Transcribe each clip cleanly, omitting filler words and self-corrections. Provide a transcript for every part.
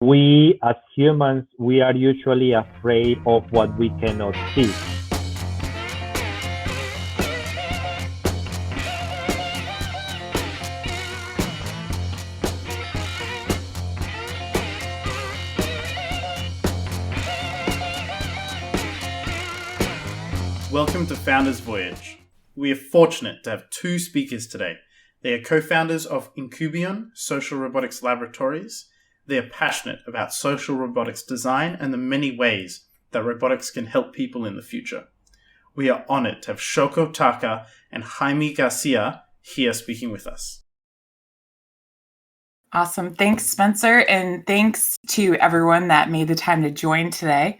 We as humans, we are usually afraid of what we cannot see. Welcome to Founders Voyage. We are fortunate to have two speakers today. They are co-founders of Incubion Social Robotics Laboratories. They are passionate about social robotics design and the many ways that robotics can help people in the future. We are honored to have Shoko Taka and Jaime Garcia here speaking with us. Awesome. Thanks, Spencer. And thanks to everyone that made the time to join today.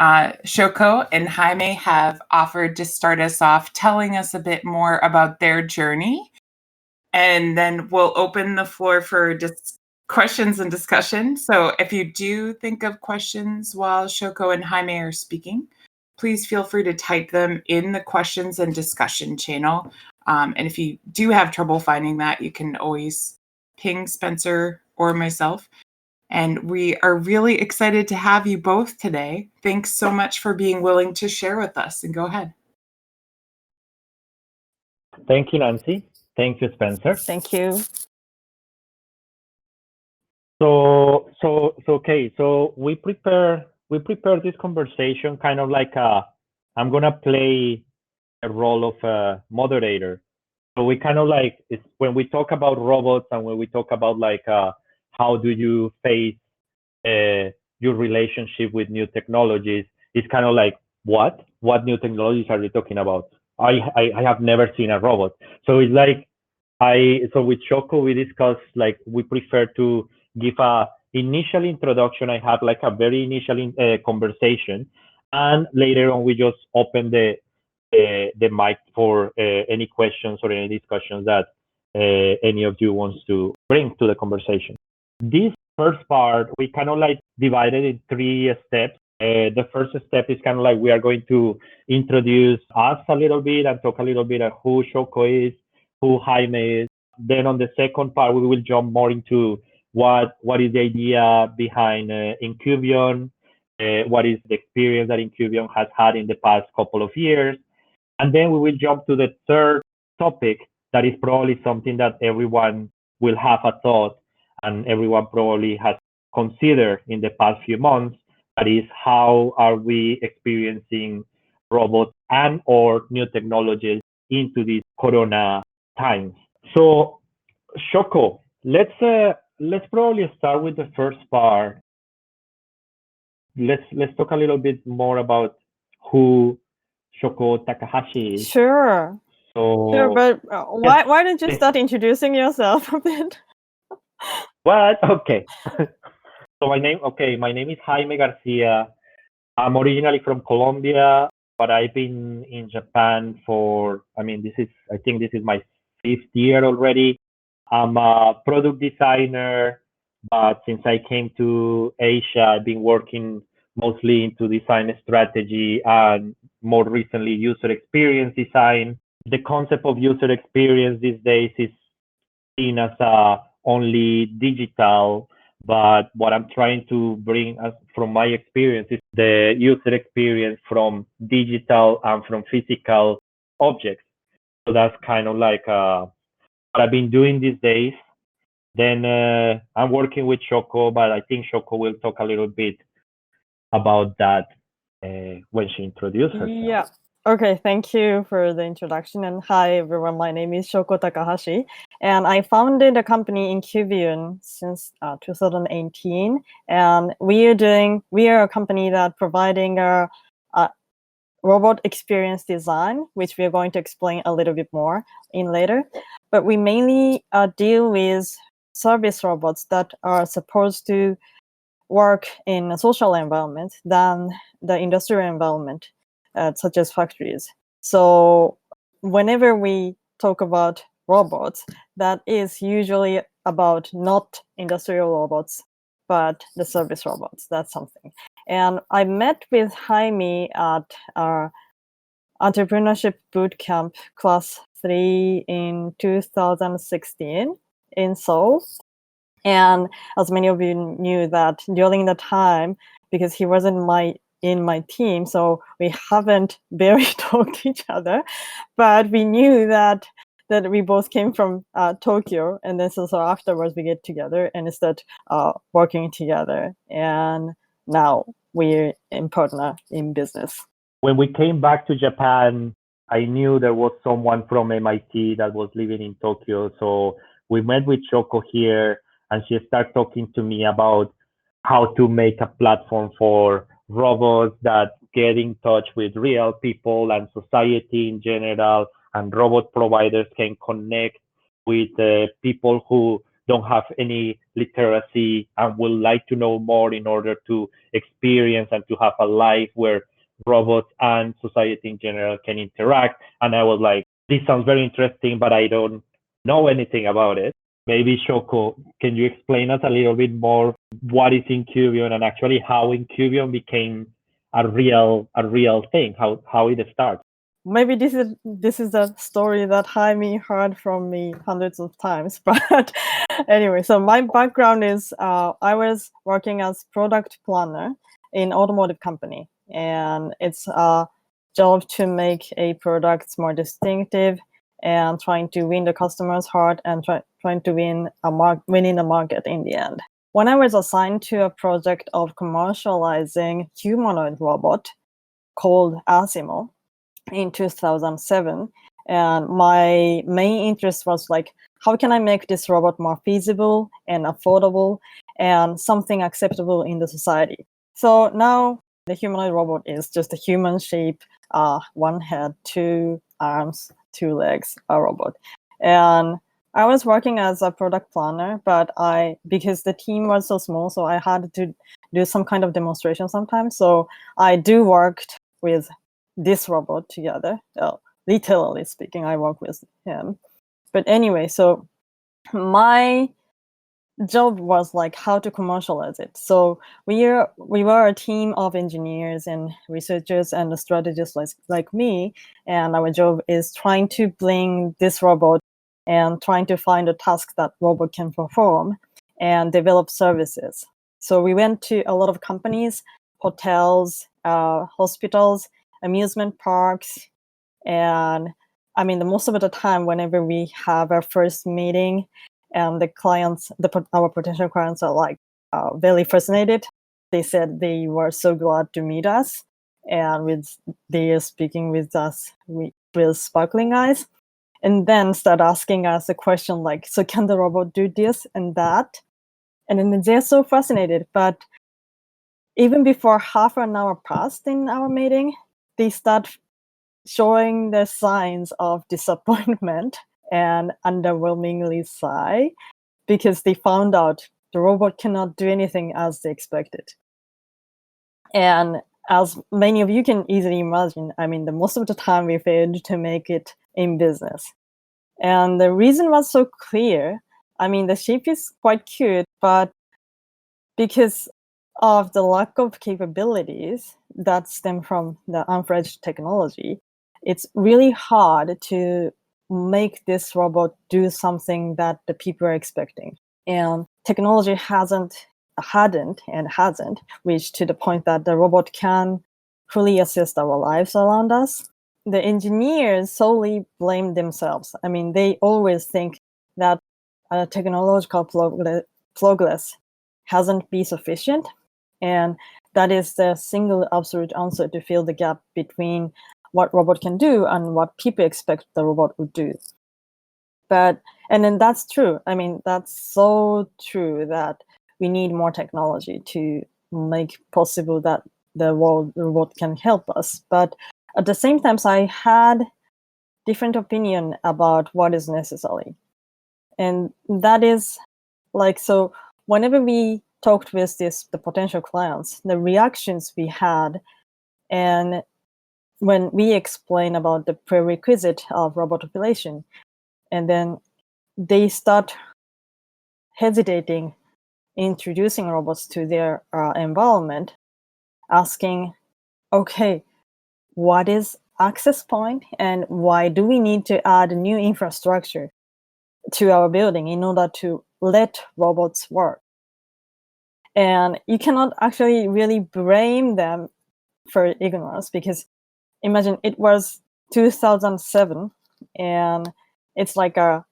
Shoko and Jaime have offered to start us off telling us a bit more about their journey. And then we'll open the floor for questions and discussion. So if you do think of questions while Shoko and Jaime are speaking, please feel free to type them in the questions and discussion channel. And if you do have trouble finding that, you can always ping Spencer or myself. And we are really excited to have you both today. Thanks so much for being willing to share with us. And go ahead. Thank you, Nancy. Thank you, Spencer. Thank you. So we prepare this conversation kind of like I'm gonna play a role of a moderator. So we kind of like, it's when we talk about robots and when we talk about like how do you face your relationship with new technologies, it's kind of like what new technologies are you talking about? I have never seen a robot. So it's like so with Shoko we discussed like we prefer to give a initial introduction. I have like a very initial conversation, and later on we just open the mic for any questions or any discussions that any of you wants to bring to the conversation. This first part, we kind of like divided in 3 steps. The first step is kind of like we are going to introduce us a little bit and talk a little bit about who Shoko is, who Jaime is. Then on the second part, we will jump more into what is the idea behind Incubion, what is the experience that Incubion has had in the past couple of years. And then we will jump to the third topic that is probably something that everyone will have a thought and everyone probably has considered in the past few months. That is, how are we experiencing robots and or new technologies into these Corona times? So, Shoko, let's probably start with the first part. Let's talk a little bit more about who Shoko Takahashi is. Sure. Sure, but why don't you start introducing yourself a bit? What? Okay. So my name is Jaime Garcia. I'm originally from Colombia, but I've been in Japan for, I think this is my 5th year already. I'm a product designer, but since I came to Asia, I've been working mostly into design strategy and more recently user experience design. The concept of user experience these days is seen as only digital, but what I'm trying to bring from my experience is the user experience from digital and from physical objects. So that's kind of like what I've been doing these days. Then I'm working with Shoko, but I think Shoko will talk a little bit about that when she introduces herself. Yeah. Okay, thank you for the introduction. And hi, everyone. My name is Shoko Takahashi, and I founded a company Incubion since 2018. And we are a company that providing a robot experience design, which we are going to explain a little bit more in later. But we mainly deal with service robots that are supposed to work in a social environment than the industrial environment, such as factories. So whenever we talk about robots, that is usually about not industrial robots, but the service robots. That's something. And I met with Jaime at our entrepreneurship bootcamp class 3 in 2016 in Seoul. And as many of you knew that during the time, because he wasn't in my team, so we haven't barely talked to each other, but we knew that we both came from Tokyo, and then so afterwards we get together and start working together, and now we're in partner in business. When we came back to Japan, I knew there was someone from MIT that was living in Tokyo, so we met with Shoko here, and she started talking to me about how to make a platform for robots that get in touch with real people and society in general, and robot providers can connect with people who don't have any literacy and would like to know more in order to experience and to have a life where robots and society in general can interact. And I was like, this sounds very interesting, but I don't know anything about it. Maybe Shoko, can you explain us a little bit more what is Incubion and actually how Incubion became a real thing, how it started? Maybe this is a story that Jaime heard from me hundreds of times. But anyway, so my background is I was working as product planner in automotive company, and it's a job to make a product more distinctive and trying to win the customer's heart and trying to winning the market in the end. When I was assigned to a project of commercializing humanoid robot called Asimo in 2007, and my main interest was like, how can I make this robot more feasible and affordable and something acceptable in the society? So now the humanoid robot is just a human shape, one head, two arms, two legs, a robot. And I was working as a product planner, but because the team was so small, so I had to do some kind of demonstration sometimes. So I worked with this robot together. Literally speaking, I work with him. But anyway, so my job was like how to commercialize it. So we were a team of engineers and researchers and strategists like me, and our job is trying to bring this robot and trying to find a task that robot can perform and develop services. So we went to a lot of companies, hotels, hospitals, amusement parks, and I mean, most of the time, whenever we have our first meeting, and the clients, our potential clients are like very fascinated. They said they were so glad to meet us, and they are speaking with us with sparkling eyes, and then start asking us a question like, "So can the robot do this and that?" And then they're so fascinated. But even before half an hour passed in our meeting, they start showing the signs of disappointment and underwhelmingly sigh because they found out the robot cannot do anything as they expected. And as many of you can easily imagine, I mean, the most of the time we failed to make it in business. And the reason was so clear. I mean, the shape is quite cute, but because of the lack of capabilities that stem from the unfledged technology, it's really hard to make this robot do something that the people are expecting. And technology hadn't reached to the point that the robot can fully assist our lives around us. The engineers solely blame themselves. I mean, they always think that technological progress hasn't been sufficient, and that is the single absolute answer to fill the gap between what robot can do and what people expect the robot would do. And then that's true. I mean, that's so true that we need more technology to make possible that the robot can help us. But at the same time, I had different opinion about what is necessary. And that is like, so whenever we talked with the potential clients, the reactions we had, and when we explain about the prerequisite of robot population, and then they start hesitating introducing robots to their environment, asking, okay, what is access point and why do we need to add new infrastructure to our building in order to let robots work. And you cannot actually really blame them for ignorance, because imagine it was 2007 and it's like a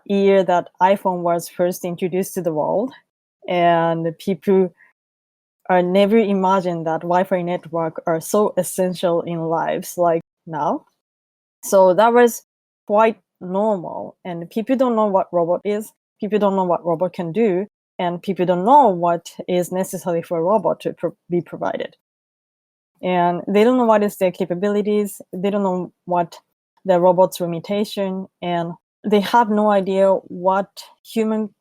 year that iPhone was first introduced to the world, and people are never imagined that Wi-Fi network are so essential in lives like now. So that was quite normal, and people don't know what robot is, people don't know what robot can do, and people don't know what is necessary for a robot to be provided. And they don't know what is their capabilities, they don't know what the robot's limitation, and they have no idea what human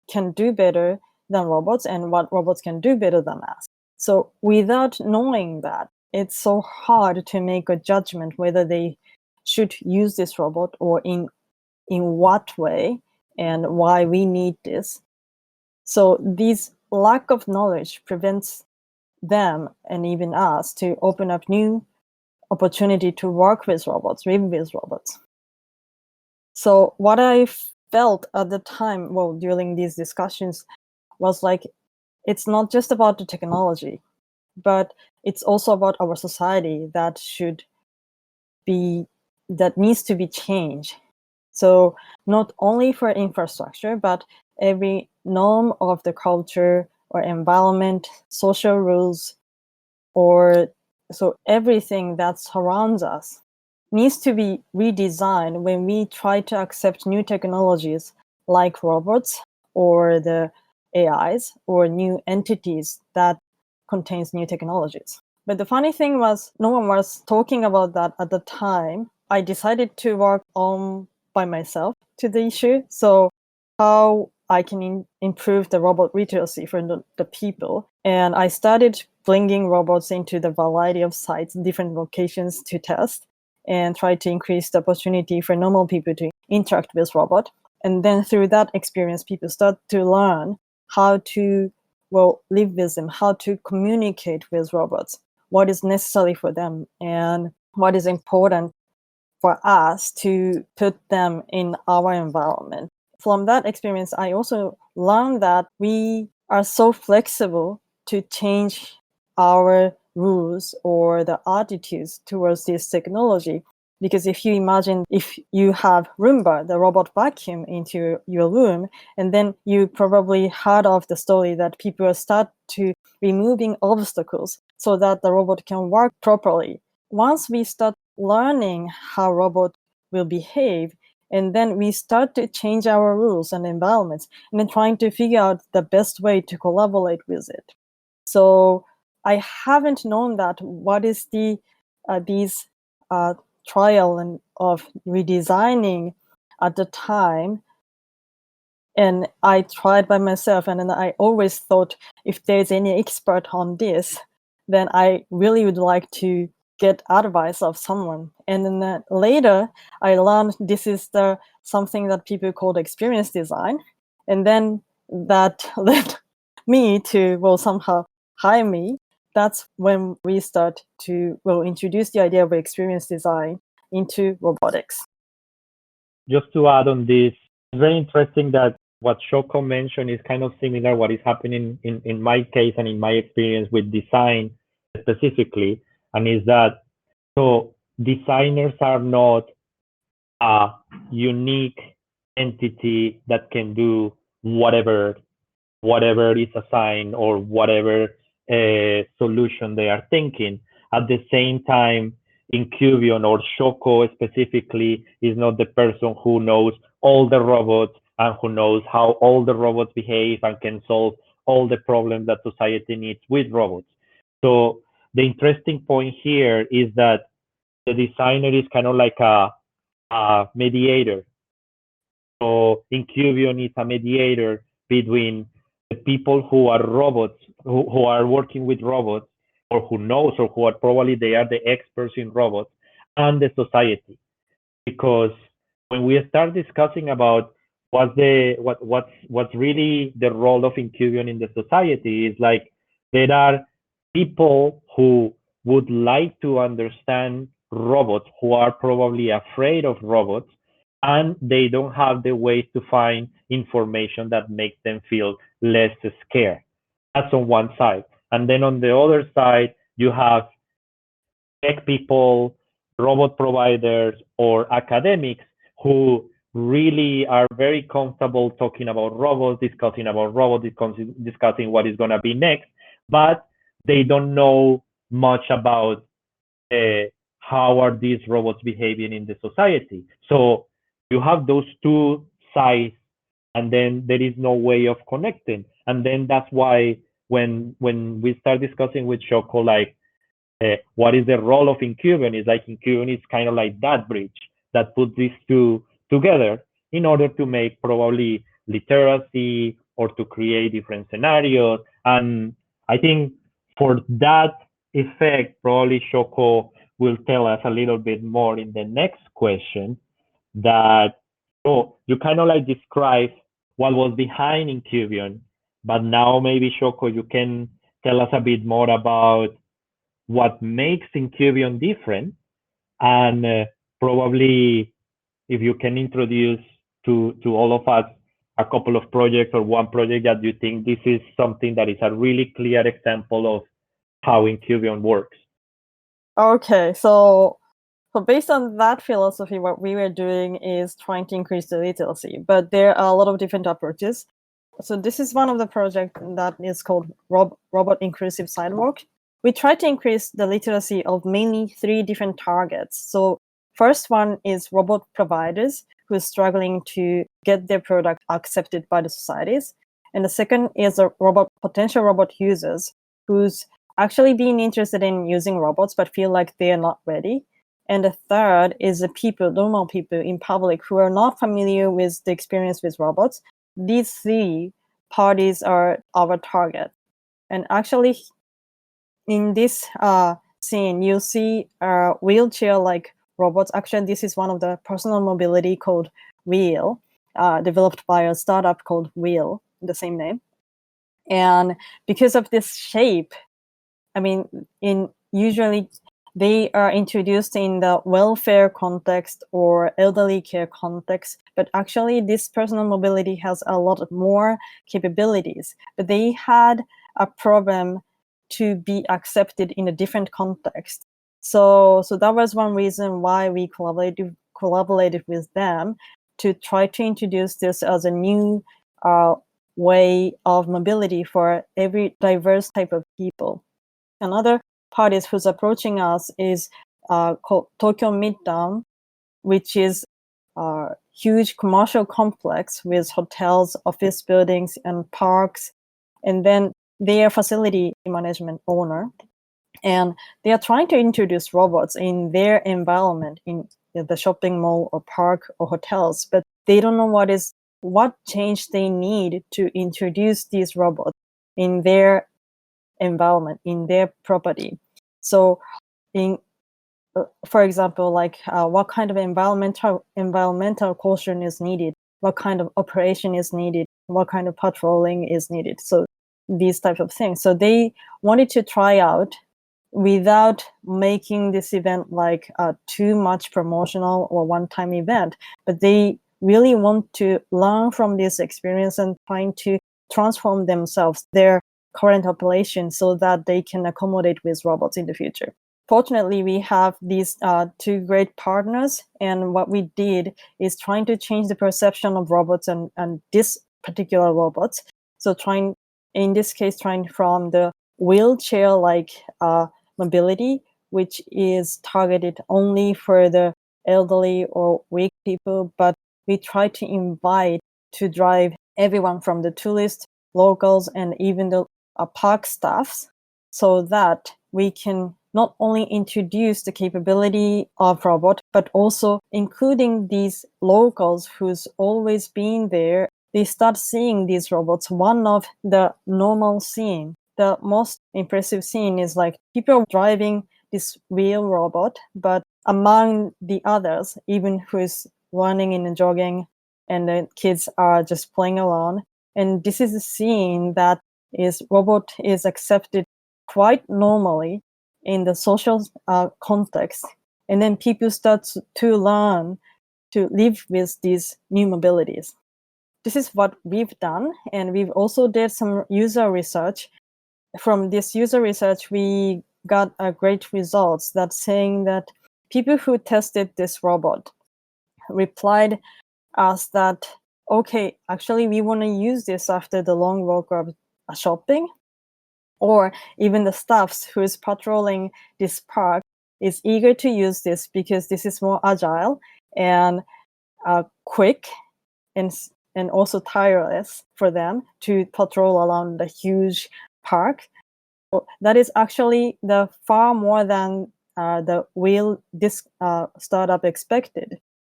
can do better than robots and what robots can do better than us. So without knowing that, it's so hard to make a judgment whether they should use this robot or in what way and why we need this. So this lack of knowledge prevents them and even us to open up new opportunity to work with robots, live with robots. So what I felt at the time, well, during these discussions, was like, it's not just about the technology, but it's also about our society that needs to be changed. So not only for infrastructure, but every norm of the culture or environment, social rules, or so everything that surrounds us needs to be redesigned when we try to accept new technologies like robots or the AIs or new entities that contains new technologies. But the funny thing was, no one was talking about that at the time. I decided to work on by myself to the issue. So how I can improve the robot literacy for the people. And I started bringing robots into the variety of sites, different locations to test and try to increase the opportunity for normal people to interact with robot. And then through that experience, people start to learn how to live with them, how to communicate with robots, what is necessary for them, and what is important for us to put them in our environment. From that experience, I also learned that we are so flexible to change our rules or the attitudes towards this technology. Because if you imagine if you have Roomba, the robot vacuum, into your room, and then you probably heard of the story that people start to removing obstacles so that the robot can work properly. Once we start learning how robot will behave, and then we start to change our rules and environments, and then trying to figure out the best way to collaborate with it. So I haven't known that what is these trial and of redesigning at the time, and I tried by myself, and then I always thought if there's any expert on this, then I really would like to get advice of someone. And then later I learned this is something that people call experience design, and then that led me to somehow hire me. That's when we start to introduce the idea of experience design into robotics. Just to add on this, it's very interesting that what Shoko mentioned is kind of similar what is happening in my case and in my experience with design specifically, and is that so designers are not a unique entity that can do whatever is assigned or whatever solution they are thinking. At the same time, Incubion or Shoko specifically is not the person who knows all the robots and who knows how all the robots behave and can solve all the problems that society needs with robots. So the interesting point here is that the designer is kind of like a mediator. So Incubion is a mediator between the people who are robots, who are working with robots, or who knows, or who are probably they are the experts in robots, and the society. Because when we start discussing about what's really the role of Incubion in the society, is like there are people who would like to understand robots, who are probably afraid of robots, and they don't have the ways to find information that makes them feel less scared. That's on one side. And then on the other side, you have tech people, robot providers, or academics who really are very comfortable talking about robots, discussing what is going to be next, but they don't know much about how are these robots behaving in the society. So you have those two sides, and then there is no way of connecting. And then that's why when we start discussing with Shoko, like, what is the role of Incubion? Is like Incubion is kind of like that bridge that puts these two together in order to make probably literacy or to create different scenarios. And I think for that effect, probably Shoko will tell us a little bit more in the next question. That you kind of like describe what was behind Incubion, but now maybe Shoko, you can tell us a bit more about what makes Incubion different, and probably if you can introduce to all of us a couple of projects or one project that you think this is something that is a really clear example of how Incubion works. Okay, so based on that philosophy, what we were doing is trying to increase the literacy, but there are a lot of different approaches. So this is one of the projects that is called Robot Inclusive Sidewalk. We try to increase the literacy of mainly 3 different targets. So first one is robot providers who are struggling to get their product accepted by the societies. And the second is potential robot users who's actually being interested in using robots but feel like they are not ready. And the third is the people, normal people in public who are not familiar with the experience with robots. These 3 parties are our target. And actually, in this scene, you'll see wheelchair-like robots. Actually, this is one of the personal mobility called Wheel, developed by a startup called Wheel, the same name. And because of this shape, I mean, usually they are introduced in the welfare context or elderly care context, but actually this personal mobility has a lot more capabilities. But they had a problem to be accepted in a different context. So that was one reason why we collaborated with them to try to introduce this as a new way of mobility for every diverse type of people. Another parties who's approaching us is called Tokyo Midtown, which is a huge commercial complex with hotels, office buildings, and parks. And then they are facility management owner. And they are trying to introduce robots in their environment, in the shopping mall or park or hotels, but they don't know what change they need to introduce these robots in their environment, in their property. So for example, like what kind of environmental caution is needed, what kind of operation is needed, what kind of patrolling is needed. So these types of things. So they wanted to try out without making this event like too much promotional or one-time event, but they really want to learn from this experience and trying to transform themselves, their current operation, so that they can accommodate with robots in the future. Fortunately, we have these 2 great partners, and what we did is trying to change the perception of robots and this particular robots. So in this case, trying from the wheelchair-like mobility, which is targeted only for the elderly or weak people, but we try to invite to drive everyone from the tourists, locals, and even the park staffs, so that we can not only introduce the capability of robot, but also including these locals who's always been there. They start seeing these robots, one of the normal scene. The most impressive scene is like people driving this wheel robot, but among the others, even who's running and jogging, and the kids are just playing around. And this is a scene that robot is accepted quite normally in the social context. And then people start to learn to live with these new mobilities. this is what we've done, and we've also did some user research. From this user research, we got great results that saying that people who tested this robot replied us that, okay, actually we want to use this after the long walk of shopping, or even the staffs who is patrolling this park is eager to use this because this is more agile and quick and also tireless for them to patrol around the huge park. So that is actually the far more than the Wheel this startup expected.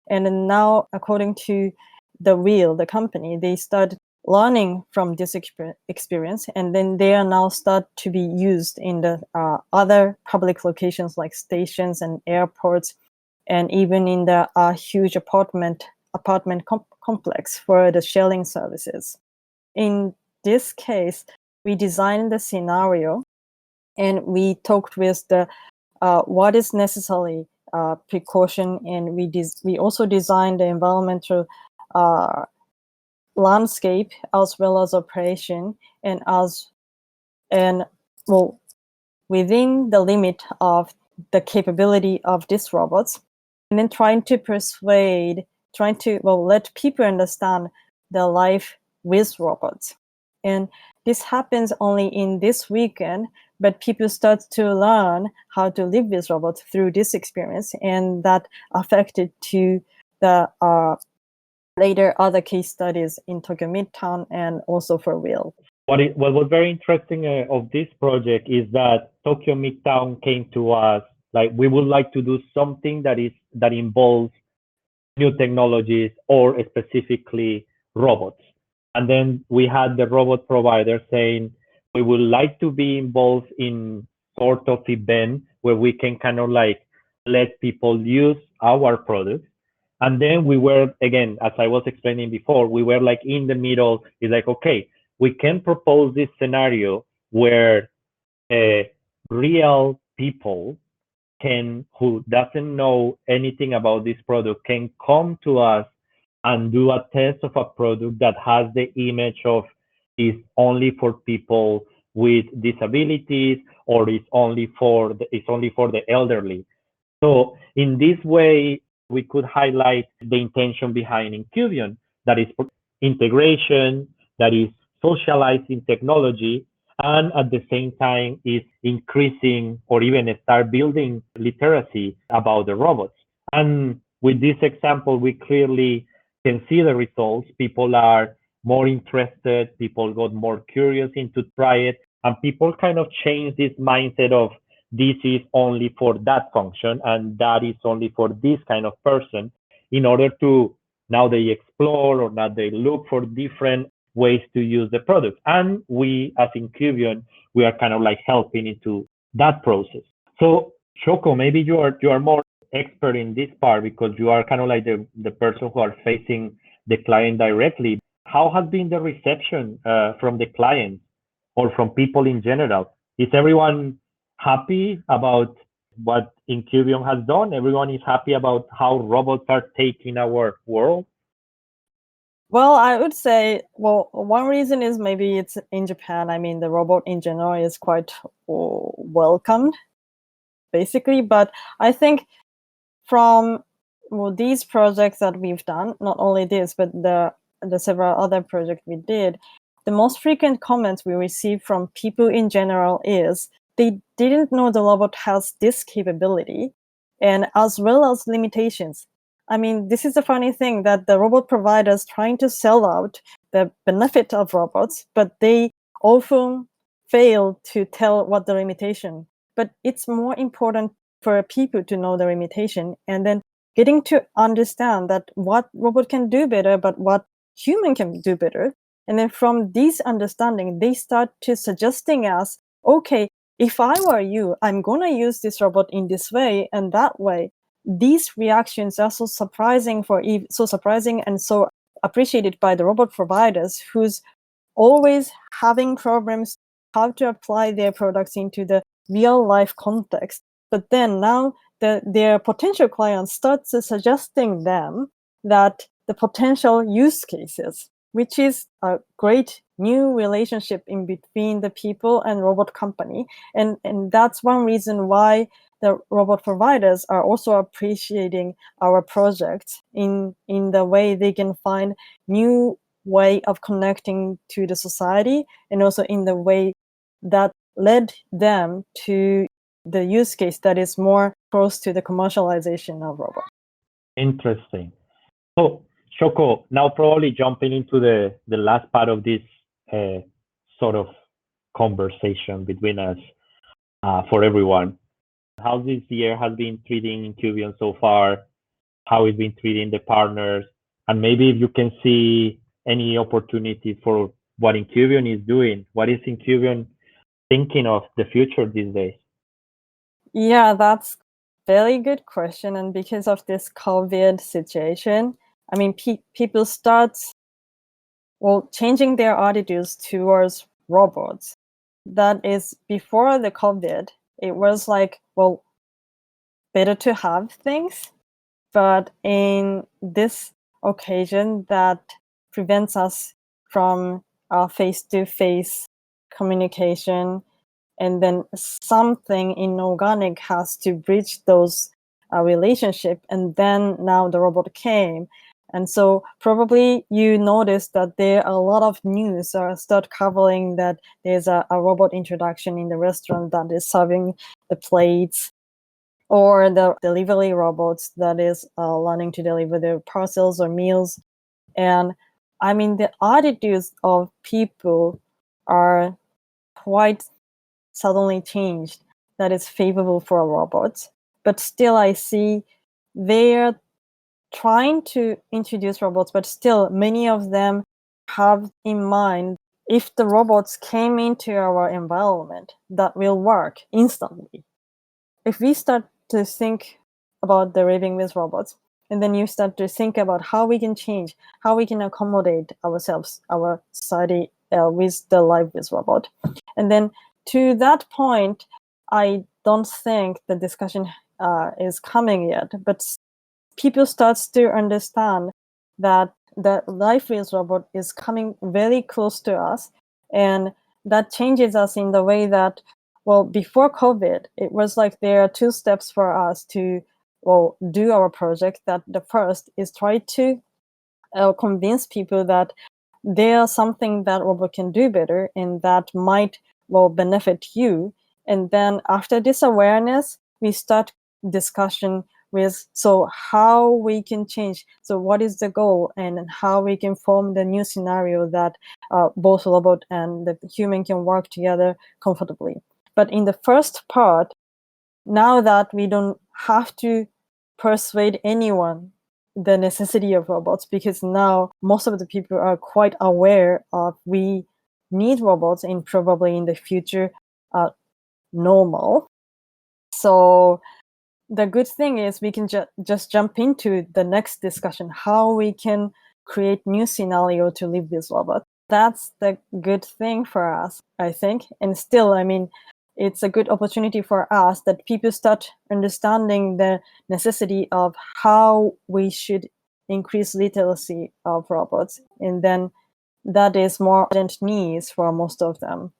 And now, according to the Wheel, the company, they start learning from this experience, and then they are now start to be used in the other public locations like stations and airports, and even in the huge apartment complex for the sharing services. In this case, we designed the scenario, and we talked with the what is necessary precaution, and we also designed the environmental landscape as well as operation, and within the limit of the capability of these robots, and then trying to let people understand the life with robots. And this happens only in this weekend, but people start to learn how to live with robots through this experience, and that affected to the later other case studies in Tokyo Midtown and also for Wheel. What was very interesting of this project is that Tokyo Midtown came to us like, we would like to do something that involves new technologies or specifically robots. And then we had the robot provider saying, we would like to be involved in sort of event where we can kind of like let people use our products. And then we were, again, as I was explaining before, we were like in the middle. It's like, okay, we can propose this scenario where real people who doesn't know anything about this product can come to us and do a test of a product that has the image of is only for people with disabilities, or is only for the elderly. So in this way, we could highlight the intention behind Incubion, that is integration, that is socializing technology, and at the same time is increasing or even start building literacy about the robots. And with this example, we clearly can see the results. People are more interested, people got more curious into try it, and people kind of change this mindset of this is only for that function and that is only for this kind of person, in order to now they explore or now they look for different ways to use the product. And we as Incubion, we are kind of like helping into that process. So Shoko, maybe you are more expert in this part because you are kind of like the person who are facing the client directly. How has been the reception from the clients or from people in general? Is everyone happy about what Incubion has done? Everyone is happy about how robots are taking our world? Well, I would say, one reason is maybe it's in Japan. I mean, the robot in general is quite welcomed, basically. But I think from these projects that we've done, not only this, but the several other projects we did, the most frequent comments we receive from people in general is they didn't know the robot has this capability, and as well as limitations. I mean, this is the funny thing, that the robot providers trying to sell out the benefit of robots, but they often fail to tell what the limitation. But it's more important for people to know the limitation, and then getting to understand that what robot can do better, but what human can do better. And then from this understanding, they start to suggesting us, okay, if I were you, I'm going to use this robot in this way and that way. These reactions are so surprising and so appreciated by the robot providers, who's always having problems how to apply their products into the real life context. But then now their potential clients start suggesting them that the potential use cases. which is a great new relationship in between the people and robot company. And that's one reason why the robot providers are also appreciating our project in the way they can find new way of connecting to the society, and also in the way that led them to the use case that is more close to the commercialization of robots. Interesting. So, Shoko, now probably jumping into the last part of this sort of conversation between us for everyone. How this year has been treating Incubion so far, how it's been treating the partners, and maybe if you can see any opportunity for what Incubion is doing. What is Incubion thinking of the future these days? Yeah, that's very good question. And because of this COVID situation, I mean, people start changing their attitudes towards robots. That is, before the COVID, it was like, well, better to have things. But in this occasion, that prevents us from face-to-face communication, and then something inorganic has to bridge those relationship, and then now the robot came. And so probably you noticed that there are a lot of news start covering that there's a robot introduction in the restaurant that is serving the plates, or the delivery robots that is learning to deliver the parcels or meals. And I mean, the attitudes of people are quite suddenly changed that is favorable for robots. But still, I see they're trying to introduce robots, but still many of them have in mind, if the robots came into our environment, that will work instantly. If we start to think about the living with robots, and then you start to think about how we can change, how we can accommodate ourselves, our society with the life with robot. And then to that point, I don't think the discussion is coming yet, but people start to understand that the life with robot is coming very close to us, and that changes us in the way that, well, before COVID, it was like there are two steps for us to, well, do our project. That the first is try to convince people that there's something that robot can do better and that might, well, benefit you. And then after this awareness, we start discussion with, so how we can change, so what is the goal, and how we can form the new scenario that both robot and the human can work together comfortably. But in the first part, now that we don't have to persuade anyone the necessity of robots, because now most of the people are quite aware of we need robots, and probably in the future normal. So the good thing is we can just jump into the next discussion, how we can create new scenario to live with robots. That's the good thing for us, I think. And still, I mean, it's a good opportunity for us that people start understanding the necessity of how we should increase literacy of robots. And then that is more urgent needs for most of them.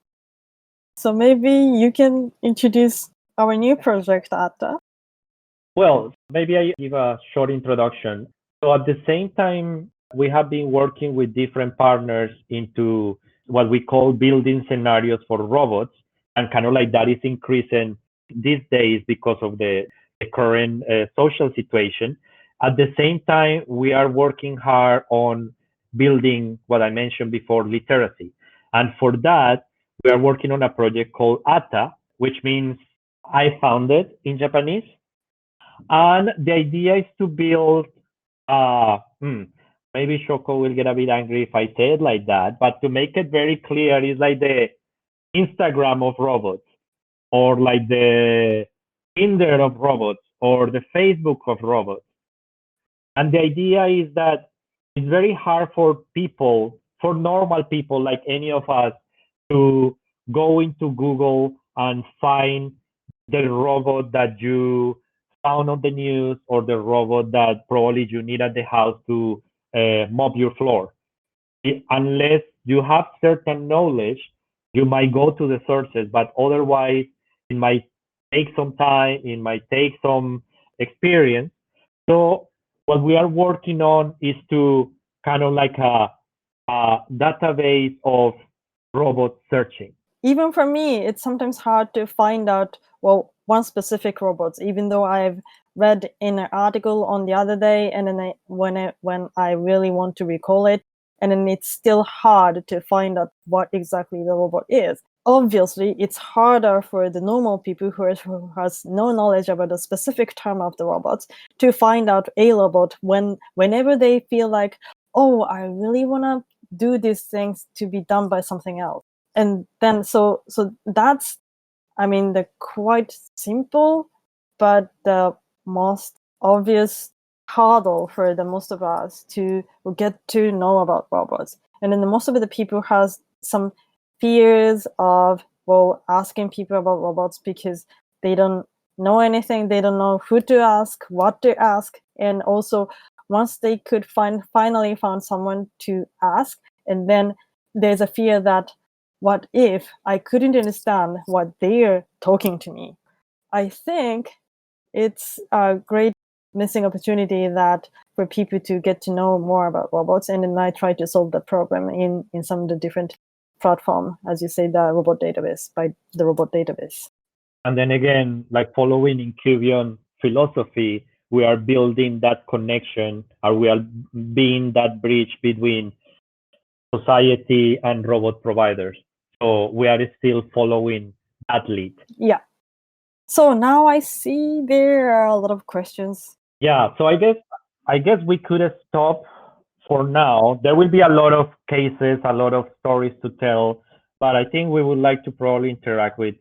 So maybe you can introduce our new project, Atta. Well, maybe I give a short introduction. So at the same time, we have been working with different partners into what we call building scenarios for robots, and kind of like that is increasing these days because of the current social situation. At the same time, we are working hard on building what I mentioned before, literacy. And for that, we are working on a project called ATA, which means I found it in Japanese. And the idea is to build, maybe Shoko will get a bit angry if I say it like that, but to make it very clear, it's like the Instagram of robots, or like the Tinder of robots, or the Facebook of robots. And the idea is that it's very hard for people, for normal people like any of us, to go into Google and find the robot that you found on the news, or the robot that probably you need at the house to mop your floor. unless you have certain knowledge, you might go to the sources, but otherwise it might take some time, it might take some experience. So what we are working on is to kind of like a database of robot searching. Even for me, it's sometimes hard to find out, well, one specific robot, even though I've read in an article on the other day, and then when I really want to recall it, and then it's still hard to find out what exactly the robot is. Obviously, it's harder for the normal people who has no knowledge about a specific term of the robots to find out a robot whenever they feel like, oh, I really want to do these things to be done by something else. And then so that's, I mean, the quite simple, but the most obvious hurdle for the most of us to get to know about robots. And then most of the people has some fears of, well, asking people about robots because they don't know anything, they don't know who to ask, what to ask, and also once they could finally found someone to ask, and then there's a fear that, what if I couldn't understand what they're talking to me? I think it's a great missing opportunity that for people to get to know more about robots, and then I try to solve that problem in some of the different platform, as you say, the robot database, by the robot database. And then again, like following Incubion philosophy, we are building that connection, or we are being that bridge between society and robot providers. So we are still following that lead. Yeah. So now I see there are a lot of questions. Yeah. So I guess we could stop for now. There will be a lot of cases, a lot of stories to tell, but I think we would like to probably interact with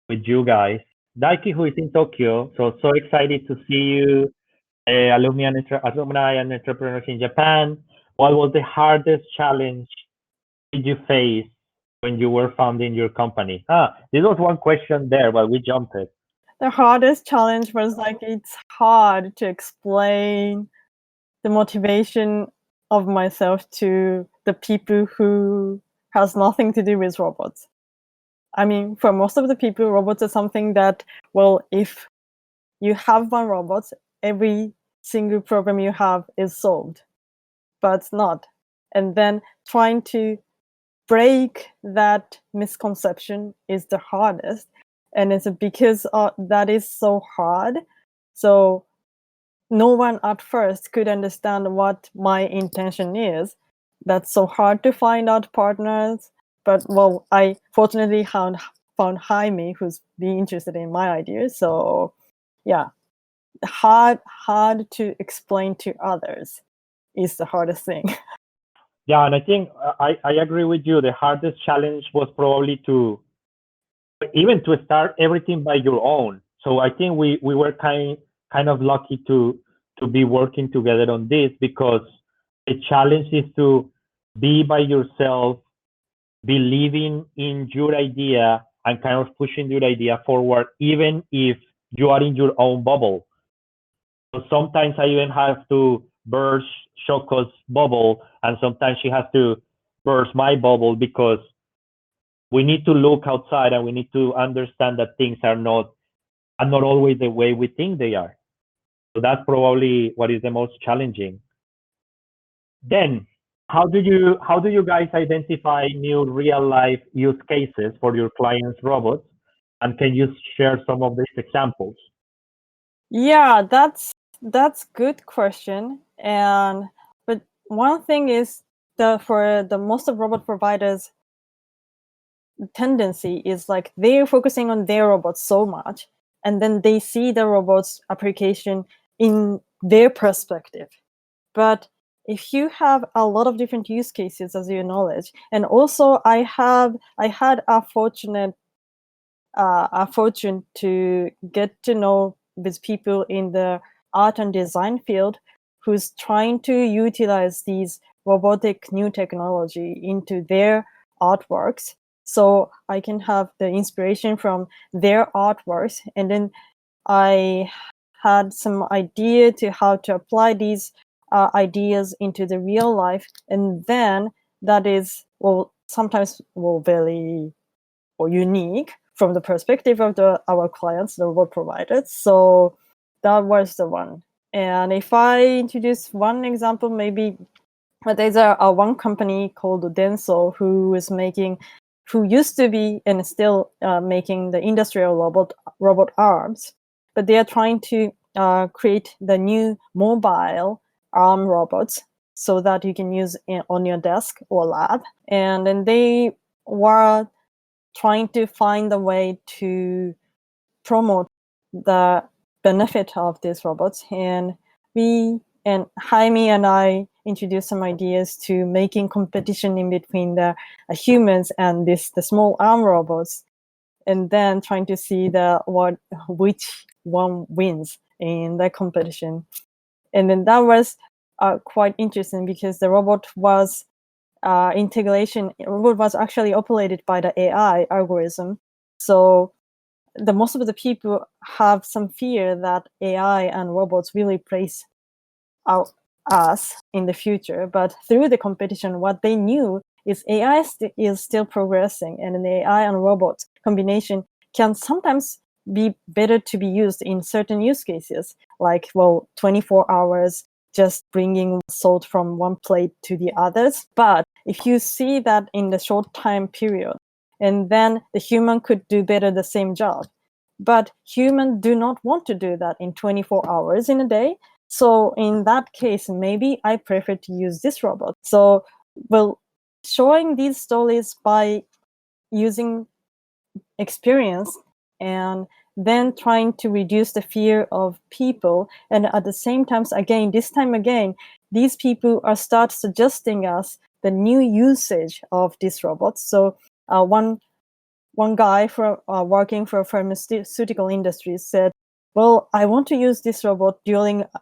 you guys. Daiki, who is in Tokyo, so excited to see you. Alumni and entrepreneurs in Japan. What was the hardest challenge did you face when you were founding your company? This was one question there, but we jumped it. The hardest challenge was like, it's hard to explain the motivation of myself to the people who has nothing to do with robots. I mean, for most of the people, robots are something that, well, if you have one robot, every single problem you have is solved, but it's not. And then trying to break that misconception is the hardest. And it's because that is so hard. So no one at first could understand what my intention is. That's so hard to find out partners. But well, I fortunately found Jaime who's being interested in my ideas. So yeah, hard to explain to others is the hardest thing. Yeah, and I think I agree with you. The hardest challenge was probably to even to start everything by your own. So I think we were kind of lucky to be working together on this, because the challenge is to be by yourself, believing in your idea and kind of pushing your idea forward, even if you are in your own bubble. So sometimes I even have to burst Shoko's bubble, and sometimes she has to burst my bubble, because we need to look outside and we need to understand that things are not always the way we think they are. So that's probably what is the most challenging. Then, how do you guys identify new real life use cases for your clients' robots? And can you share some of these examples? Yeah, that's good question. And but one thing is, for the most of robot providers, the tendency is like they're focusing on their robots so much, and then they see the robot's application in their perspective. But if you have a lot of different use cases, as you acknowledge, and also I had a fortune to get to know with people in the art and design field who's trying to utilize these robotic new technology into their artworks. So I can have the inspiration from their artworks, and then I had some idea to how to apply these ideas into the real life, and then that is sometimes very unique from the perspective of our clients, the robot providers. So that was the one. And if I introduce one example, maybe there's a one company called Denso who used to be and still making the industrial robot arms, but they are trying to create the new mobile arm robots so that you can use on your desk or lab. And then they were trying to find a way to promote the benefit of these robots. And Jaime and I introduced some ideas to making competition in between the humans and the small arm robots, and then trying to see which one wins in the competition. And then that was quite interesting because the robot was actually operated by the AI algorithm. So most of the people have some fear that AI and robots will replace us in the future. But through the competition, what they knew is AI is still progressing, and an AI and robot combination can sometimes be better to be used in certain use cases, like 24 hours just bringing salt from one plate to the others. But if you see that in the short time period, and then the human could do better the same job. But humans do not want to do that in 24 hours in a day. So in that case, maybe I prefer to use this robot. So, showing these stories by using experience and then trying to reduce the fear of people. And at the same time, these people start suggesting us the new usage of these robots. So one guy working for a pharmaceutical industry said, well, I want to use this robot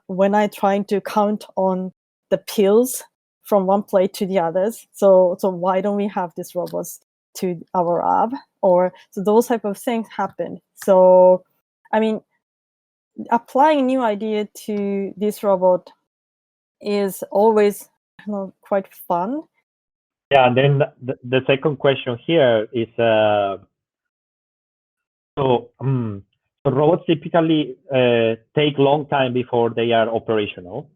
when I trying to count on the pills from one plate to the others. So why don't we have these robots to our lab? So those type of things happen. So, I mean, applying new idea to this robot is always quite fun. Yeah, and then the second question here is so robots typically take long time before they are operational.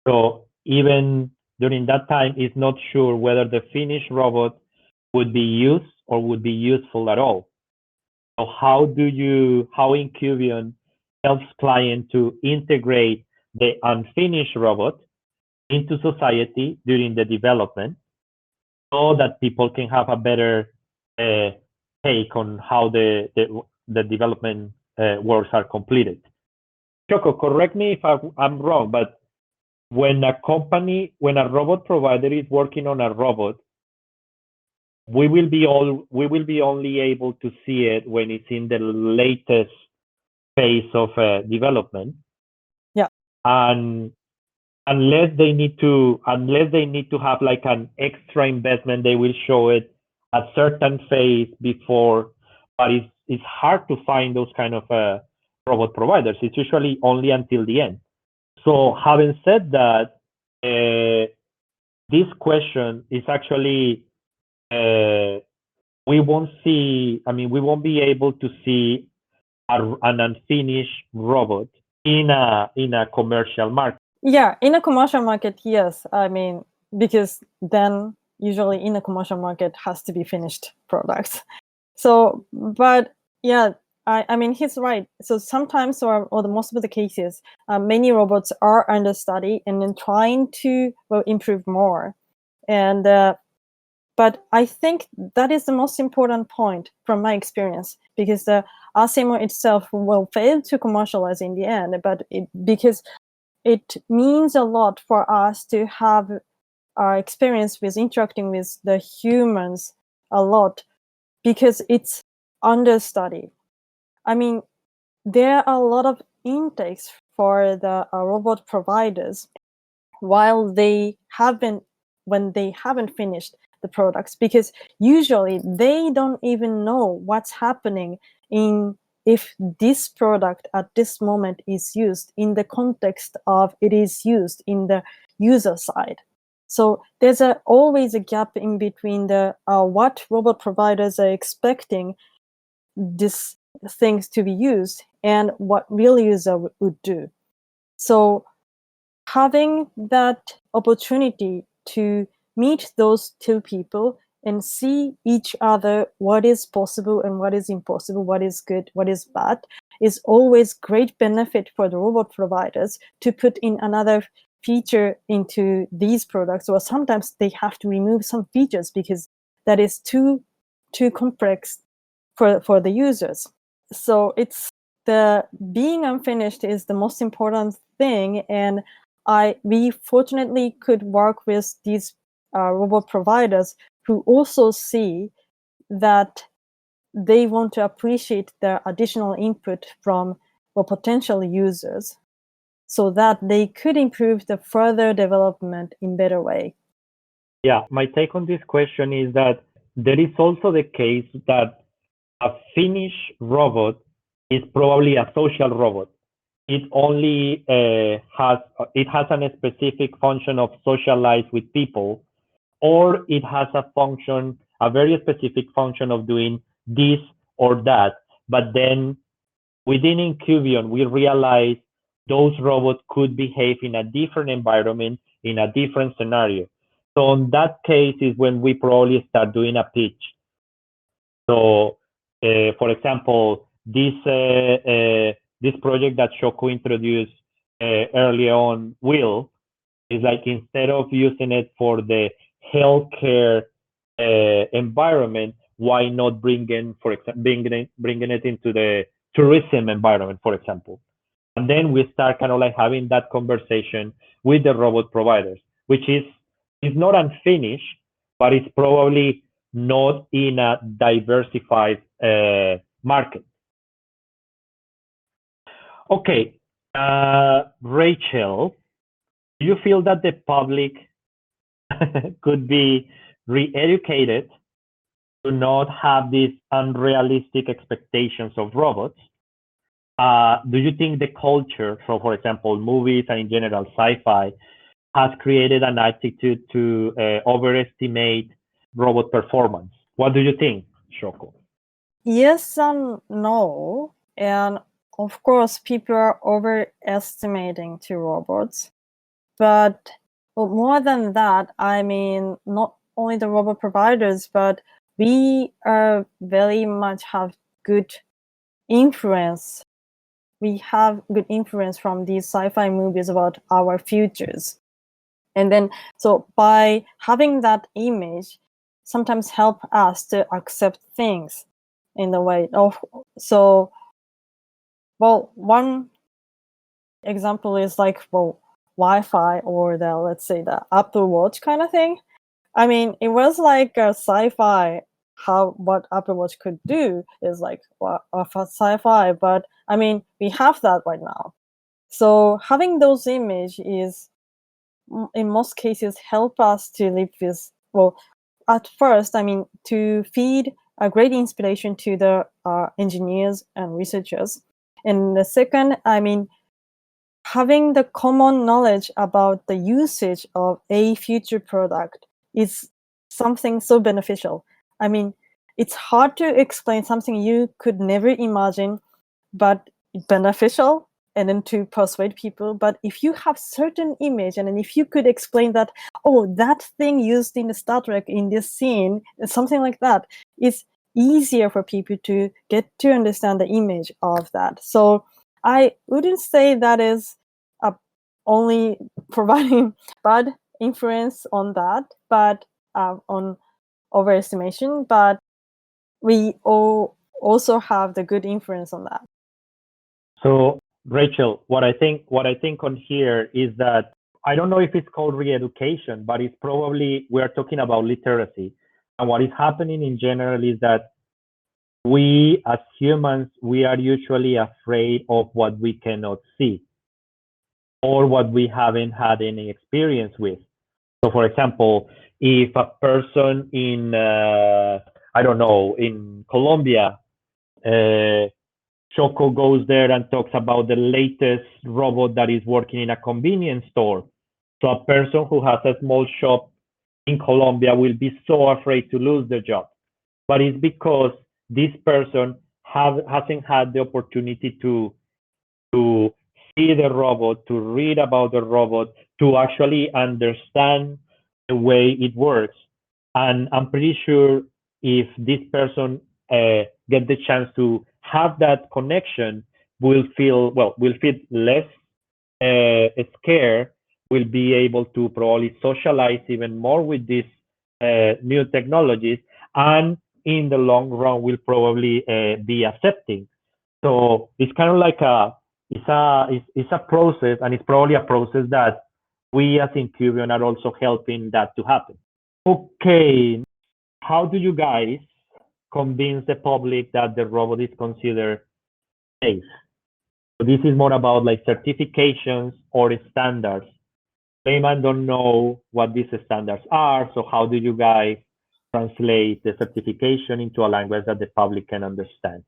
So even during that time, it's not sure whether the finished robot would be used or would be useful at all. So how Incubion helps client to integrate the unfinished robot into society during the development, so that people can have a better take on how the development works are completed. Shoko, correct me if I'm wrong, but when a robot provider is working on a robot, we will be only able to see it when it's in the latest phase of development. Yeah. And unless they need to have like an extra investment, they will show it a certain phase before. But it's hard to find those kind of robot providers. It's usually only until the end. So having said that, this question is actually we won't be able to see an unfinished robot in a commercial market. Yeah, in a commercial market, yes. I mean, because then usually in a commercial market has to be finished products. So, but yeah, I mean, he's right. So sometimes, or the most of the cases, many robots are under study and then trying to improve more. And but I think that is the most important point from my experience, because the ASIMO itself will fail to commercialize in the end, but because it means a lot for us to have our experience with interacting with the humans a lot, because it's understudied. I mean, there are a lot of intakes for the robot providers when they haven't finished the products, because usually they don't even know what's happening if this product at this moment is used in the context of it is used in the user side. So there's always a gap in between the what robot providers are expecting these things to be used and what real user would do. So having that opportunity to meet those two people and see each other, what is possible and what is impossible, what is good, what is bad, is always great benefit for the robot providers to put in another feature into these products, or sometimes they have to remove some features because that is too complex for the users. So it's the being unfinished is the most important thing, and we fortunately could work with these robot providers who also see that they want to appreciate the additional input from potential users so that they could improve the further development in better way. Yeah, my take on this question is that there is also the case that a finished robot is probably a social robot. It only has a specific function of socialize with people, or it has a very specific function of doing this or that. But then within Incubion, we realize those robots could behave in a different environment, in a different scenario. So in that case is when we probably start doing a pitch. So, for example, this project that Shoko introduced early on, is like instead of using it for the healthcare environment, why not bringing it into the tourism environment, for example? And then we start kind of like having that conversation with the robot providers, which is not unfinished, but it's probably not in a diversified market. Okay, Rachel, do you feel that the public could be re-educated to not have these unrealistic expectations of robots? Do you think the culture, so for example, movies and in general sci-fi, has created an attitude to overestimate robot performance? What do you think, Shoko? Yes and no. And of course, people are overestimating to robots. But more than that, I mean, not only the robot providers, but we very much have good influence. We have good influence from these sci-fi movies about our futures. And then, so by having that image, sometimes help us to accept things in the way of, so, well, one example is like, well, Wi-Fi or the, let's say, the Apple Watch kind of thing. I mean, it was like a sci-fi, what Apple Watch could do is like sci-fi, but I mean, we have that right now. So having those images is, in most cases, help us to live with, well, at first, I mean, to feed a great inspiration to the engineers and researchers. And the second, I mean, having the common knowledge about the usage of a future product is something so beneficial. I mean, it's hard to explain something you could never imagine, but beneficial, and then to persuade people. But if you have certain image, and then if you could explain that, oh, that thing used in the Star Trek in this scene, something like that, it's easier for people to get to understand the image of that. So I wouldn't say that is only providing bad influence on that, but on overestimation, but we all also have the good influence on that. So, Rachel, what I think on here is that I don't know if it's called re-education, but it's probably, we're talking about literacy. And what is happening in general is that we as humans, we are usually afraid of what we cannot see or what we haven't had any experience with. So for example, if a person in, I don't know, in Colombia, Shoko goes there and talks about the latest robot that is working in a convenience store, So a person who has a small shop in Colombia will be so afraid to lose their job. But it's because this person hasn't had the opportunity to see the robot, to read about the robot, to actually understand the way it works. And I'm pretty sure if this person get the chance to have that connection, will feel less scared, will be able to probably socialize even more with these new technologies, and in the long run will probably be accepting. So it's kind of like it's a process, and it's probably a process that we as Incubion are also helping that to happen. Okay, how do you guys convince the public that the robot is considered safe? So this is more about like certifications or standards. Layman don't know what these standards are, so how do you guys translate the certification into a language that the public can understand?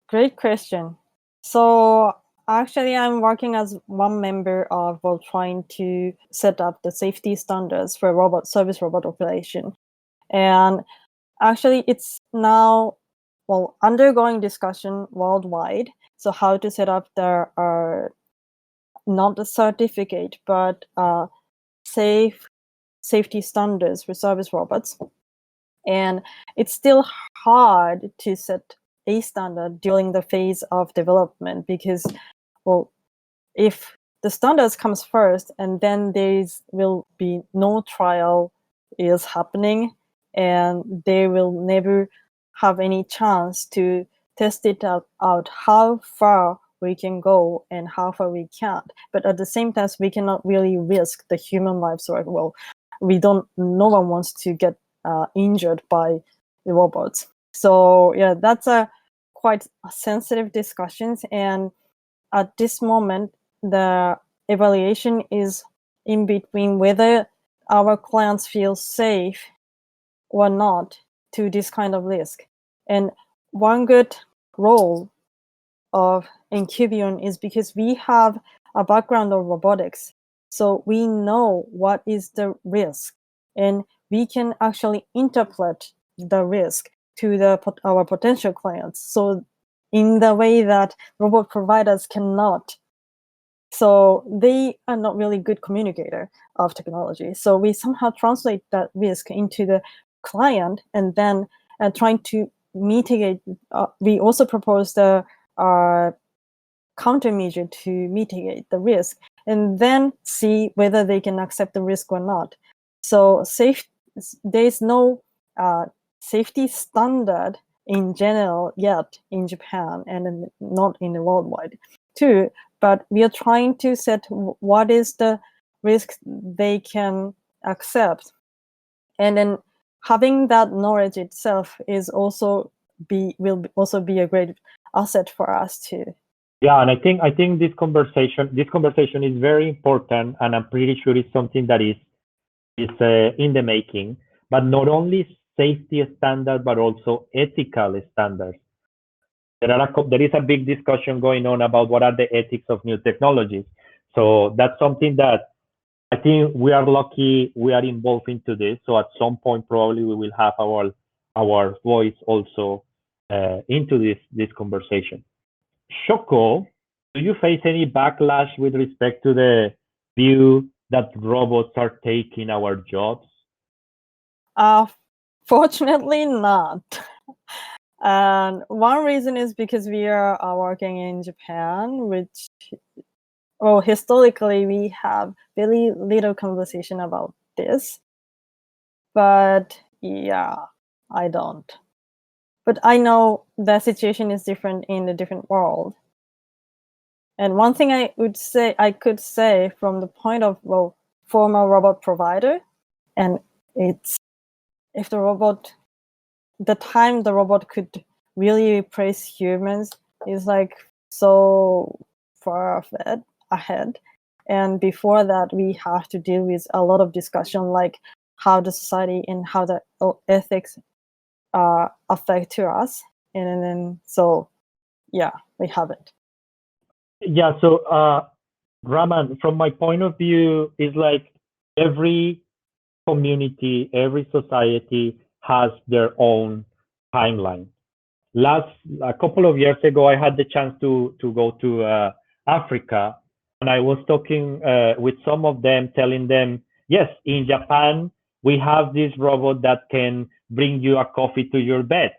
Great question. So actually, I'm working as one member of trying to set up the safety standards for service robot operation. And actually, it's now undergoing discussion worldwide. So how to set up the not a certificate, but safety standards for service robots. And it's still hard to set a standard during the phase of development because, if the standards comes first and then there will be no trial is happening, and they will never have any chance to test it out how far we can go and how far we can't. But at the same time, we cannot really risk the human lives. So, no one wants to get injured by the robots. So yeah, that's a quite sensitive discussions. And at this moment, the evaluation is in between whether our clients feel safe or not to this kind of risk. And one good role of Incubion is because we have a background of robotics. So we know what is the risk, and we can actually interpret the risk to our potential clients. So in the way that robot providers cannot. So they are not really good communicator of technology. So we somehow translate that risk into the client, and then trying to mitigate. We also propose the countermeasure to mitigate the risk, and then see whether they can accept the risk or not. So there is no safety standard in general yet in Japan, and not in the worldwide too. But we are trying to set what is the risk they can accept, and then having that knowledge itself will also be a great asset for us too. Yeah, and I think this conversation is very important, and I'm pretty sure it's something that is in the making. But not only safety standards, but also ethical standards. There is a big discussion going on about what are the ethics of new technologies. So that's something that I think we are lucky we are involved into this. So at some point, probably we will have our voice also into this conversation. Shoko, do you face any backlash with respect to the view that robots are taking our jobs? Fortunately not. And one reason is because we are working in Japan, which, historically we have very little conversation about this. But yeah, I don't. But I know the situation is different in the different world. And one thing I could say from the point of former robot provider, and it's if the time the robot could really replace humans is like so far ahead. And before that, we have to deal with a lot of discussion, like how the society and how the ethics affect to us. And then, so yeah, we haven't. Yeah, so Raman, from my point of view, is like every community, every society has their own timeline. A couple of years ago, I had the chance to go to Africa, and I was talking with some of them, telling them, yes, in Japan we have this robot that can bring you a coffee to your bed,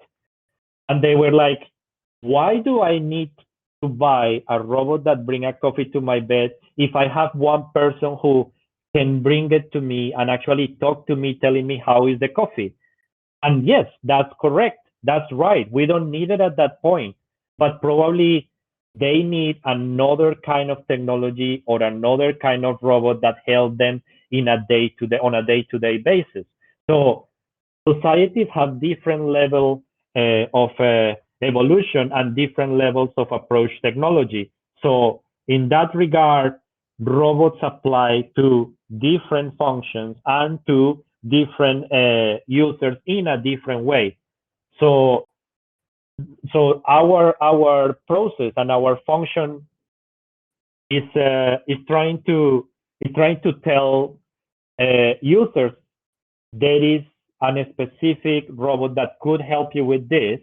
and they were like, why do I need to buy a robot that bring a coffee to my bed if I have one person who can bring it to me and actually talk to me, telling me how is the coffee? And yes, that's correct. That's right. We don't need it at that point, but probably they need another kind of technology or another kind of robot that help them on a day-to-day basis. So societies have different levels of evolution and different levels of approach technology. So in that regard, robots apply to different functions and to different users in a different way. So our process and our function is trying to tell users there is a specific robot that could help you with this,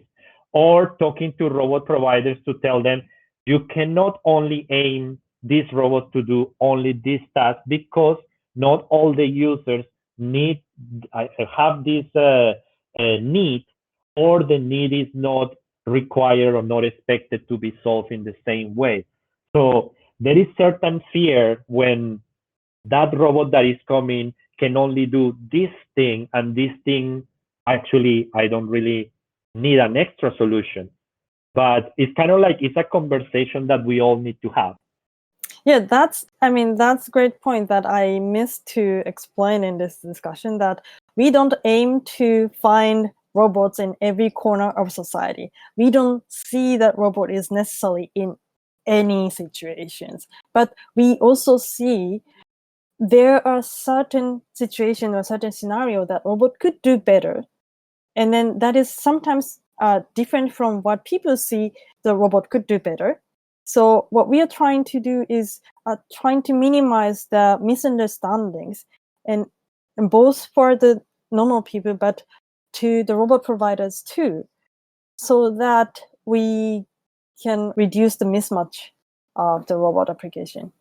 or talking to robot providers to tell them you cannot only aim this robot to do only this task because not all the users need have this need, or the need is not required or not expected to be solved in the same way. So there is certain fear when that robot that is coming can only do this thing, and this thing actually I don't really need an extra solution. But it's kind of like it's a conversation that we all need to have. Yeah, that's a great point that I missed to explain in this discussion, that we don't aim to find robots in every corner of society. We don't see that robot is necessarily in any situations, but we also see there are certain situations or certain scenario that robot could do better, and then that is sometimes different from what people see the robot could do better. So what we are trying to do is trying to minimize the misunderstandings, and both for the normal people but to the robot providers too, so that we can reduce the mismatch of the robot application.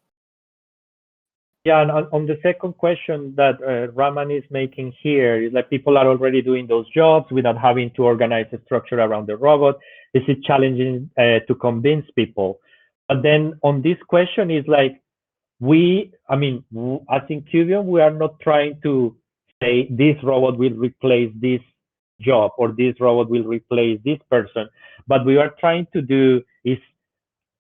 Yeah, and on the second question that Raman is making here is like people are already doing those jobs without having to organize a structure around the robot. Is it challenging to convince people? But then on this question is like, as in Cubion, we are not trying to say this robot will replace this job or this robot will replace this person. But we are trying to do is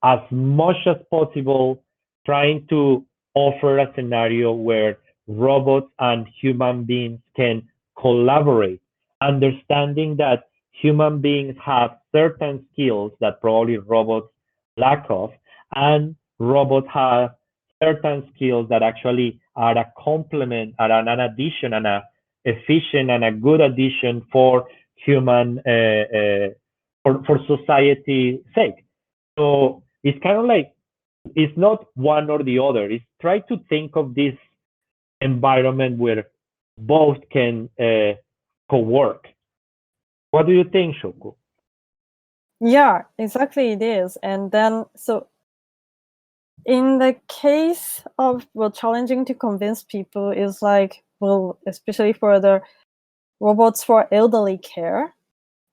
as much as possible trying to offer a scenario where robots and human beings can collaborate, understanding that human beings have certain skills that probably robots lack of, and robots have certain skills that actually are a complement, are an addition, and a efficient and a good addition for human for society's sake. So it's kind of like it's not one or the other. It's try to think of this environment where both can co-work. What do you think, Shoko? Yeah, exactly it is. And then so in the case of challenging to convince people is like, especially for the robots for elderly care,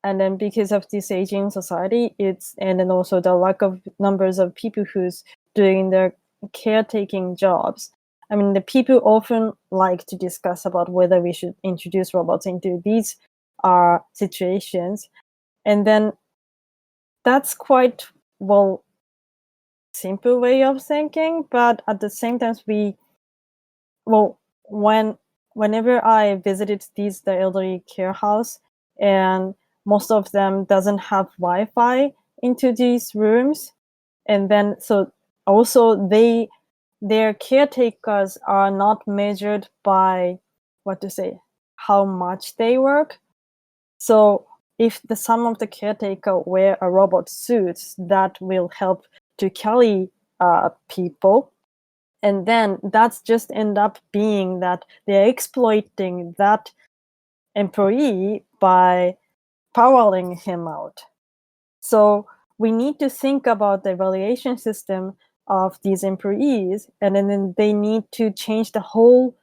and then because of this aging society, and then also the lack of numbers of people who's doing their caretaking jobs. I mean, the people often like to discuss about whether we should introduce robots into these situations, and then that's quite simple way of thinking. But at the same time, whenever I visited the elderly care house, and most of them doesn't have Wi-Fi into these rooms, and then so also their caretakers are not measured by how much they work. So if some of the caretaker wear a robot suit, that will help to carry people, And then that's just end up being that they're exploiting that employee by powering him out. So we need to think about the evaluation system of these employees, and then they need to change the whole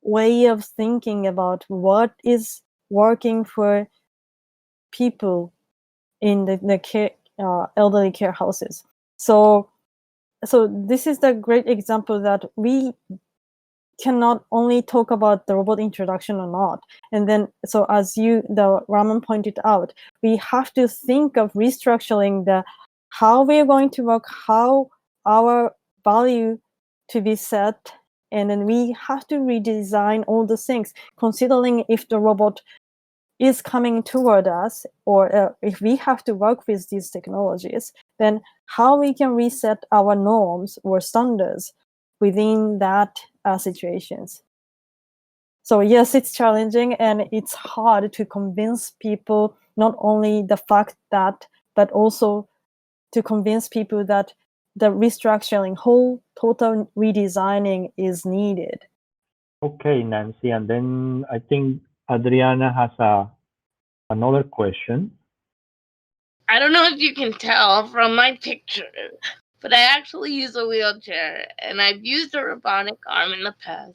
way of thinking about what is working for people in the care, elderly care houses. So this is the great example that we cannot only talk about the robot introduction or not. And then, so as the Raman pointed out, we have to think of restructuring how we're going to work, how our value to be set, and then we have to redesign all the things, considering if the robot is coming toward us, or if we have to work with these technologies, then how we can reset our norms or standards within that situations. So yes, it's challenging and it's hard to convince people, not only the fact that, but also to convince people that the restructuring, whole total redesigning is needed. Okay, Nancy, and then I think Adriana has another question. I don't know if you can tell from my picture, but I actually use a wheelchair, and I've used a robotic arm in the past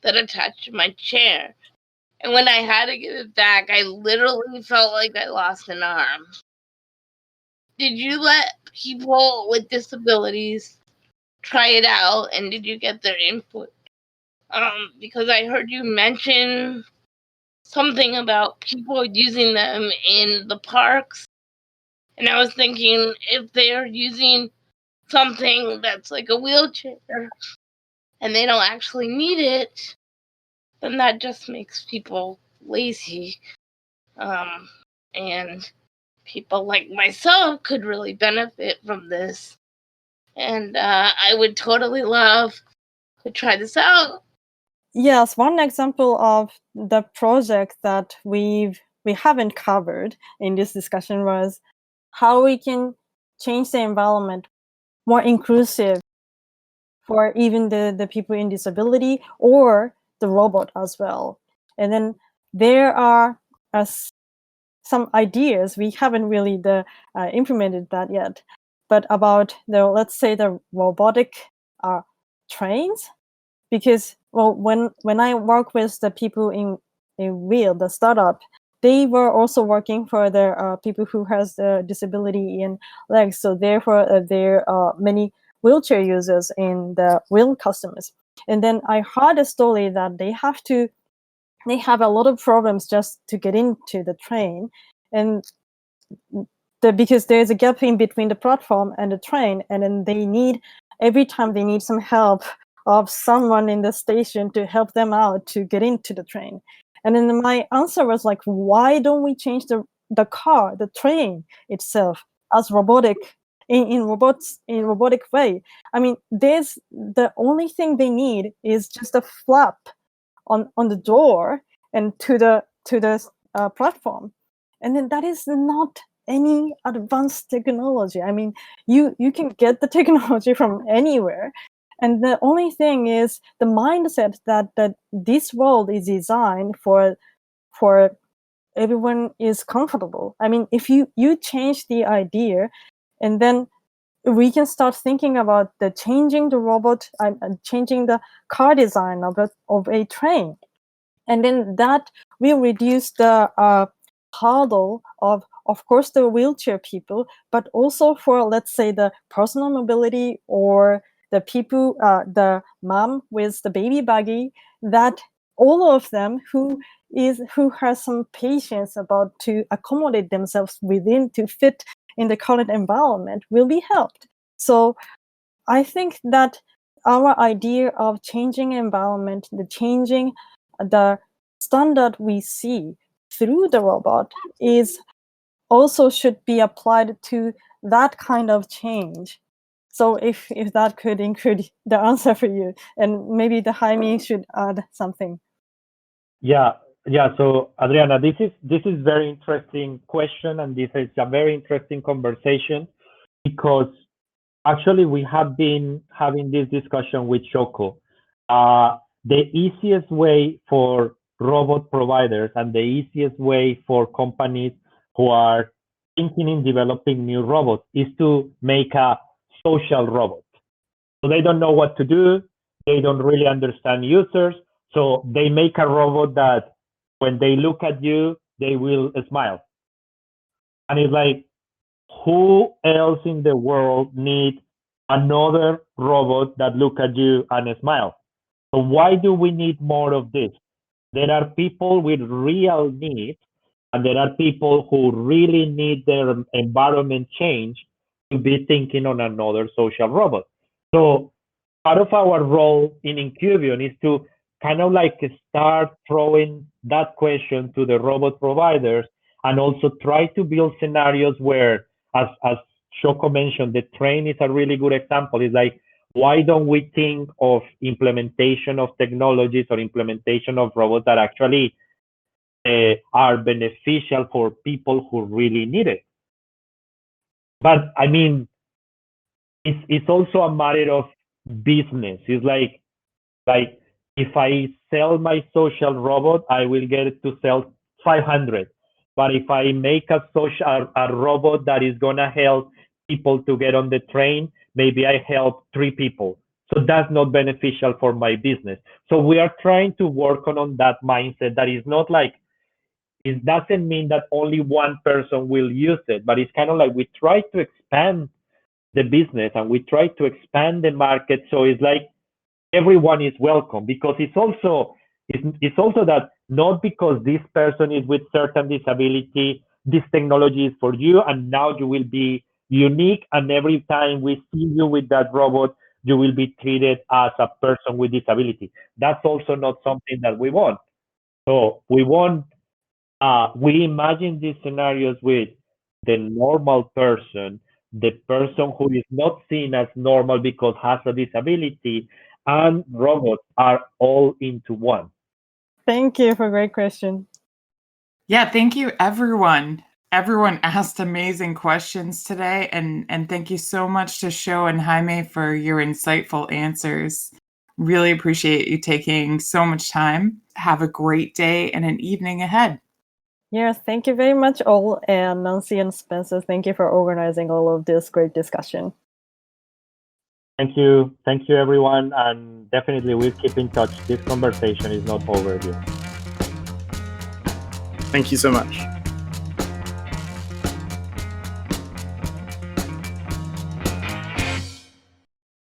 that attached to my chair. And when I had to give it back, I literally felt like I lost an arm. Did you let people with disabilities try it out, and did you get their input? Because I heard you mention something about people using them in the parks, and I was thinking if they're using something that's like a wheelchair and they don't actually need it, then that just makes people lazy. And people like myself could really benefit from this. And I would totally love to try this out. Yes, one example of the project that we haven't covered in this discussion was how we can change the environment more inclusive for even the people in disability or the robot as well. And then there are some ideas, we haven't really implemented that yet, but about let's say the robotic trains. Because, well, when I work with the people in Wheel, the startup, they were also working for the people who has the disability in legs. So therefore, there are many wheelchair users in the Wheel customers. And then I heard a story that they have a lot of problems just to get into the train, and because there's a gap in between the platform and the train, and then every time they need some help of someone in the station to help them out to get into the train. And then my answer was like, why don't we change the train itself as robotic in robotic way? I mean, the only thing they need is just a flap on the door and to the platform, and then that is not any advanced technology. I mean, you can get the technology from anywhere, and the only thing is the mindset that this world is designed for everyone is comfortable. I mean, if you change the idea, and then we can start thinking about changing the robot and changing the car design of a train, and then that will reduce the hurdle of course the wheelchair people, but also for, let's say, the personal mobility or the people, the mom with the baby buggy, that all of them who has some patience about to accommodate themselves within to fit in the current environment will be helped. So I think that our idea of changing environment, changing the standard we see through the robot is also should be applied to that kind of change. So if that could include the answer for you, and maybe the Jaime should add something. Yeah. So Adriana, this is very interesting question, and this is a very interesting conversation, because actually, we have been having this discussion with Shoko. The easiest way for robot providers and the easiest way for companies who are thinking in developing new robots is to make a social robot. So they don't know what to do. They don't really understand users. So they make a robot that when they look at you, they will smile. And it's like, who else in the world needs another robot that look at you and smile? So why do we need more of this? There are people with real needs, and there are people who really need their environment change to be thinking on another social robot. So part of our role in Incubion is to kind of like start throwing that question to the robot providers and also try to build scenarios where, as Shoko mentioned, the train is a really good example. It's like, why don't we think of implementation of technologies or implementation of robots that actually are beneficial for people who really need it? But I mean, it's also a matter of business. It's like if I sell my social robot, I will get to sell 500. But if I make a robot that is gonna help people to get on the train, maybe I help 3 people. So that's not beneficial for my business. So we are trying to work on that mindset that is not like, it doesn't mean that only one person will use it, but it's kind of like we try to expand the business and we try to expand the market. So it's like everyone is welcome, because it's also that not because this person is with certain disability, this technology is for you and now you will be unique, and every time we see you with that robot you will be treated as a person with disability. That's also not something that we want. So we imagine these scenarios with the normal person, the person who is not seen as normal because has a disability, and robots are all into one. Thank you for a great question. Yeah, thank you, everyone. Everyone asked amazing questions today, and thank you so much to Sho and Jaime for your insightful answers. Really appreciate you taking so much time. Have a great day and an evening ahead. Yes, thank you very much all, and Nancy and Spencer, thank you for organizing all of this great discussion. Thank you everyone, and definitely we'll keep in touch. This conversation is not over yet. Thank you so much.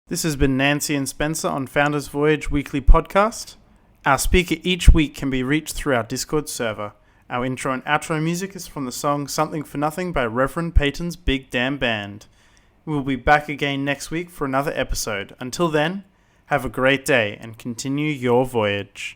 This has been Nancy and Spencer on Founders Voyage Weekly Podcast. Our speaker each week can be reached through our Discord server. Our intro and outro music is from the song Something for Nothing by Reverend Peyton's Big Damn Band. We'll be back again next week for another episode. Until then, have a great day and continue your voyage.